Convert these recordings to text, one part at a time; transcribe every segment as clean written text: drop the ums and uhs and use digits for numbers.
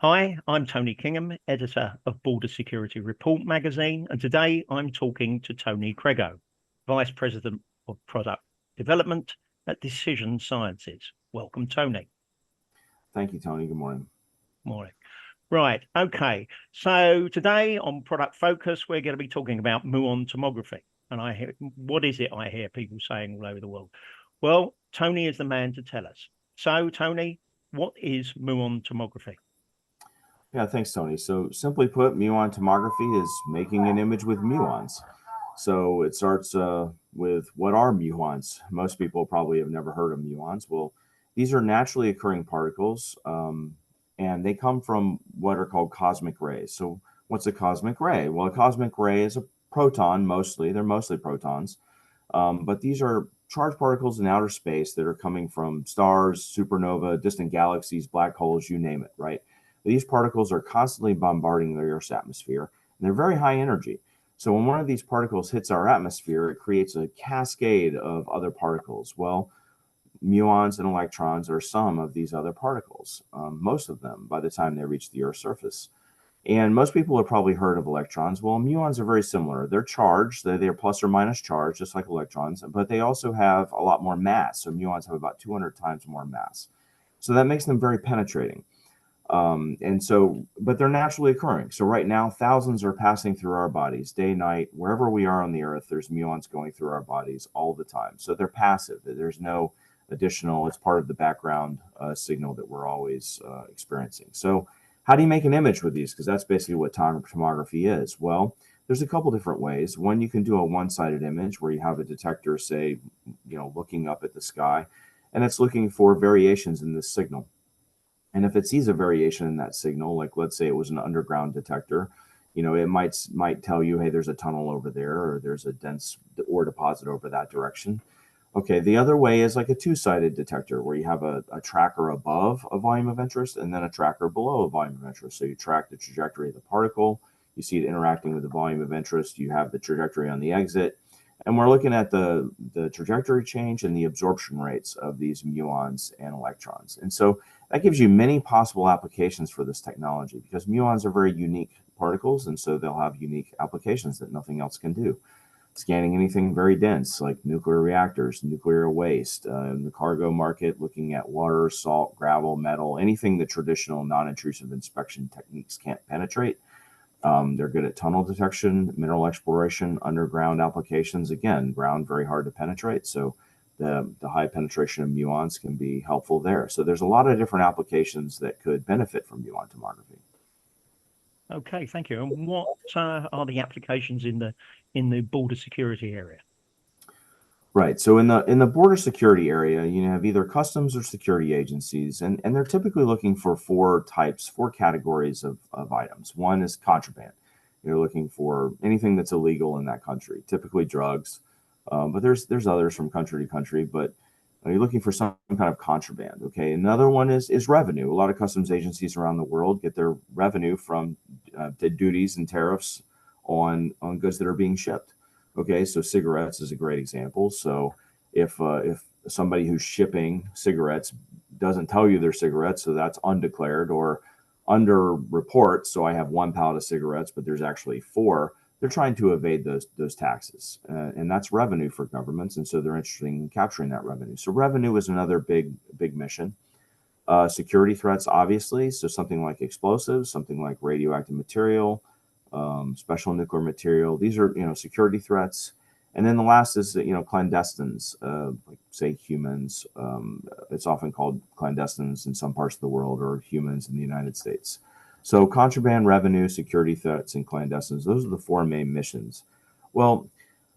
Hi, I'm Tony Kingham, editor of Border Security Report magazine, and today I'm talking to Tony Crego, Vice President of Product Development at Decision Sciences. Welcome, Tony. Thank you, Tony. Good morning. Morning. Right, okay. So today on Product Focus, we're going to be talking about Muon Tomography. And what is it I hear people saying all over the world? Well, Tony is the man to tell us. So, Tony, what is Muon Tomography? Yeah, thanks, Tony. So simply put, muon tomography is making an image with muons. So it starts with what are muons? Most people probably have never heard of muons. Well, these are naturally occurring particles, and they come from what are called cosmic rays. So what's a cosmic ray? Well, a cosmic ray is a proton mostly. They're mostly protons. But these are charged particles in outer space that are coming from stars, supernova, distant galaxies, black holes, you name it, right? These particles are constantly bombarding the Earth's atmosphere, and they're very high energy. So when one of these particles hits our atmosphere, it creates a cascade of other particles. Well, muons and electrons are some of these other particles, most of them by the time they reach the Earth's surface. And most people have probably heard of electrons. Well, muons are very similar. They're charged, they're plus or minus charged, just like electrons, but they also have a lot more mass. So muons have about 200 times more mass. So that makes them very penetrating. But they're naturally occurring. So right now, thousands are passing through our bodies day, night, wherever we are on the Earth, there's muons going through our bodies all the time. So they're passive. There's no additional, it's part of the background signal that we're always experiencing. So how do you make an image with these? Because that's basically what tomography is. Well, there's a couple different ways. One, you can do a one-sided image where you have a detector, say, looking up at the sky, and it's looking for variations in this signal. And if it sees a variation in that signal, like let's say it was an underground detector, it might tell you, hey, there's a tunnel over there, or there's a dense ore deposit over that direction. Okay, the other way is like a two-sided detector where you have a tracker above a volume of interest and then a tracker below a volume of interest. So you track the trajectory of the particle, you see it interacting with the volume of interest, you have the trajectory on the exit, and we're looking at the trajectory change and the absorption rates of these muons and electrons. And so that gives you many possible applications for this technology because muons are very unique particles, and so they'll have unique applications that nothing else can do. Scanning anything very dense like nuclear reactors, nuclear waste, in the cargo market, looking at water, salt, gravel, metal, anything the traditional non-intrusive inspection techniques can't penetrate. They're good at tunnel detection, mineral exploration, underground applications. Again, ground very hard to penetrate, so the high penetration of muons can be helpful there. So there's a lot of different applications that could benefit from muon tomography. Okay, thank you. And what are the applications in the border security area? Right. So in the border security area, you have either customs or security agencies, and they're typically looking for four categories of items. One is contraband. You're looking for anything that's illegal in that country, typically drugs, but there's others from country to country. But you're looking for some kind of contraband. Okay. Another one is revenue. A lot of customs agencies around the world get their revenue from the duties and tariffs on goods that are being shipped. Okay, so cigarettes is a great example. So if somebody who's shipping cigarettes doesn't tell you they're cigarettes, so that's undeclared or under report. So I have one pallet of cigarettes, but there's actually four. They're trying to evade those taxes, and that's revenue for governments, and so they're interested in capturing that revenue. So revenue is another big mission. Security threats, obviously. So something like explosives, something like radioactive material, special nuclear material. These are security threats. And then the last is clandestines, like say humans. It's often called clandestines in some parts of the world, or humans in the United States. So contraband, revenue, security threats, and clandestines. Those are the four main missions. Well,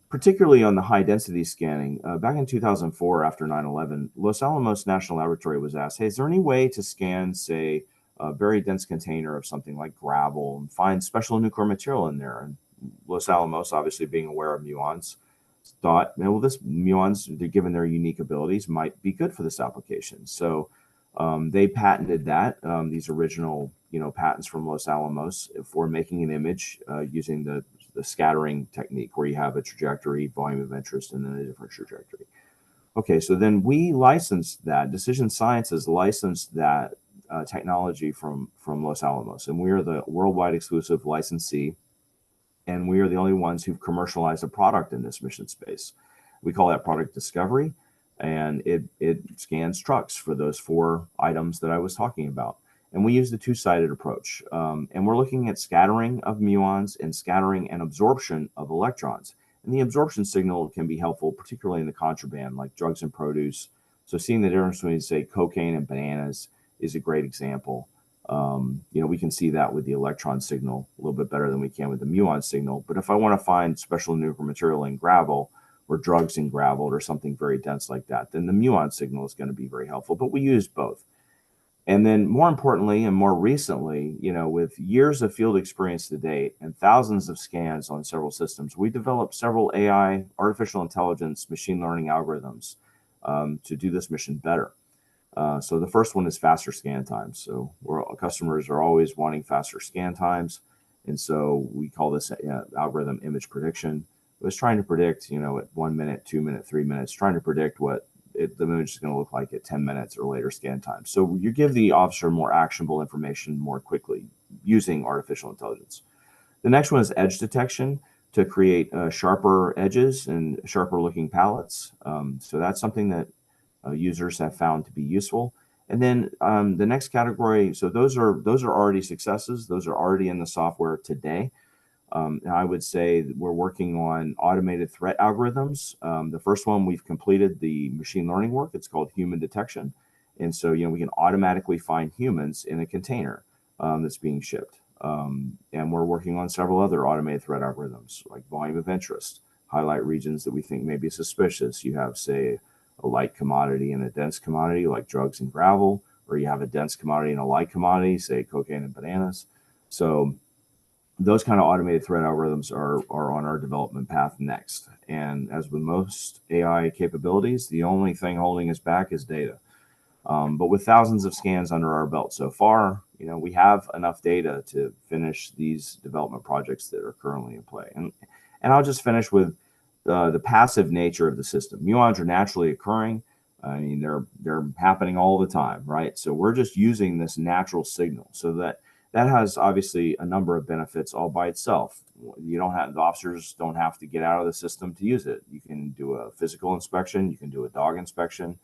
particularly on the high density scanning, back in 2004, after 9/11, Los Alamos National Laboratory was asked, hey, is there any way to scan, say, a very dense container of something like gravel and find special nuclear material in there? And Los Alamos, obviously being aware of muons, thought, well, this muons, given their unique abilities, might be good for this application. So they patented that, these original patents from Los Alamos for making an image using the scattering technique, where you have a trajectory, volume of interest, and then a different trajectory. Okay, so then we licensed that. Decision Sciences licensed that technology from Los Alamos, and we are the worldwide exclusive licensee, and we are the only ones who've commercialized a product in this mission space. We call that product discovery, and it scans trucks for those 4 items that I was talking about. And we use the two-sided approach, and we're looking at scattering of muons and scattering and absorption of electrons. And the absorption signal can be helpful, particularly in the contraband, like drugs and produce. So seeing the difference between, say, cocaine and bananas is a great example. We can see that with the electron signal a little bit better than we can with the muon signal. But if I want to find special nuclear material in gravel or drugs in gravel or something very dense like that, then the muon signal is going to be very helpful. But we use both. And then more importantly and more recently, with years of field experience to date and thousands of scans on several systems, we developed several AI, artificial intelligence, machine learning algorithms to do this mission better. So the first one is faster scan times. So customers are always wanting faster scan times. And so we call this algorithm image prediction. It was trying to predict, at 1 minute, 2 minutes, 3 minutes, trying to predict what the image is going to look like at 10 minutes or later scan time. So you give the officer more actionable information more quickly using artificial intelligence. The next one is edge detection to create sharper edges and sharper looking palettes. So that's something that users have found to be useful. And then the next category, so those are already successes. Those are already in the software today. And I would say that we're working on automated threat algorithms. The first one, we've completed the machine learning work. It's called human detection. And so, we can automatically find humans in a container that's being shipped. And we're working on several other automated threat algorithms, like volume of interest, highlight regions that we think may be suspicious. You have, say, a light commodity and a dense commodity, like drugs and gravel, or you have a dense commodity and a light commodity, say cocaine and bananas. So those kind of automated threat algorithms are on our development path next. And as with most AI capabilities, the only thing holding us back is data. But with thousands of scans under our belt so far, we have enough data to finish these development projects that are currently in play. And I'll just finish with the passive nature of the system. Muons are naturally occurring. I mean, they're happening all the time, right? So we're just using this natural signal. So that has obviously a number of benefits all by itself. The officers don't have to get out of the system to use it. You can do a physical inspection. You can do a dog inspection.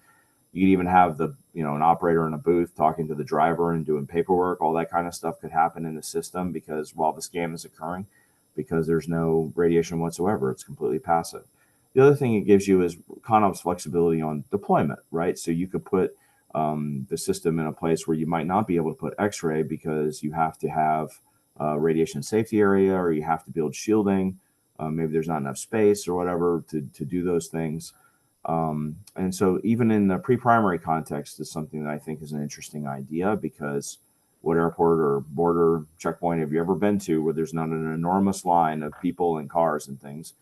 You can even have an operator in a booth talking to the driver and doing paperwork. All that kind of stuff could happen in the system because while the scan is occurring, because there's no radiation whatsoever, it's completely passive. The other thing it gives you is ConOps flexibility on deployment, right? So you could put the system in a place where you might not be able to put X-ray because you have to have a radiation safety area, or you have to build shielding. Maybe there's not enough space or whatever to do those things. And so even in the pre-primary context is something that I think is an interesting idea, because what airport or border checkpoint have you ever been to where there's not an enormous line of people and cars and things?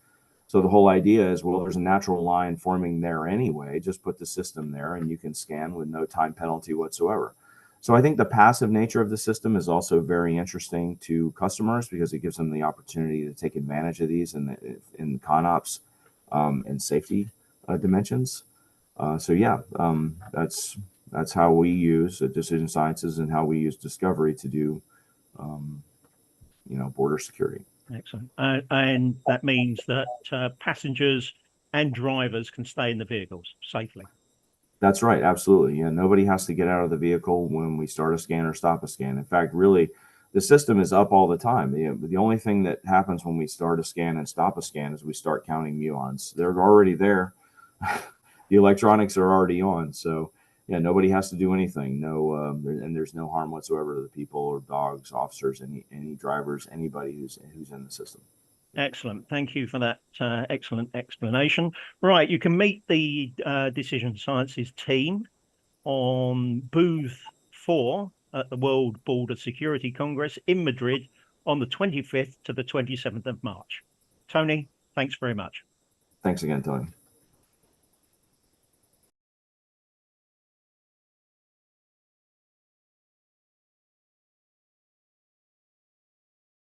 So the whole idea is, well, there's a natural line forming there anyway. Just put the system there and you can scan with no time penalty whatsoever. So I think the passive nature of the system is also very interesting to customers because it gives them the opportunity to take advantage of these in ConOps and safety dimensions. That's how we use decision sciences and how we use discovery to do, border security. Excellent. And that means that passengers and drivers can stay in the vehicles safely. That's right. Absolutely. Yeah. Nobody has to get out of the vehicle when we start a scan or stop a scan. In fact, really, the system is up all the time. The only thing that happens when we start a scan and stop a scan is we start counting muons. They're already there. The electronics are already on. So, yeah, nobody has to do anything. And there's no harm whatsoever to the people or dogs, officers, any drivers, anybody who's in the system. Excellent. Thank you for that excellent explanation. Right, you can meet the Decision Sciences team on booth 4 at the World Border Security Congress in Madrid on the 25th to the 27th of March. Tony, thanks very much. Thanks again, Tony.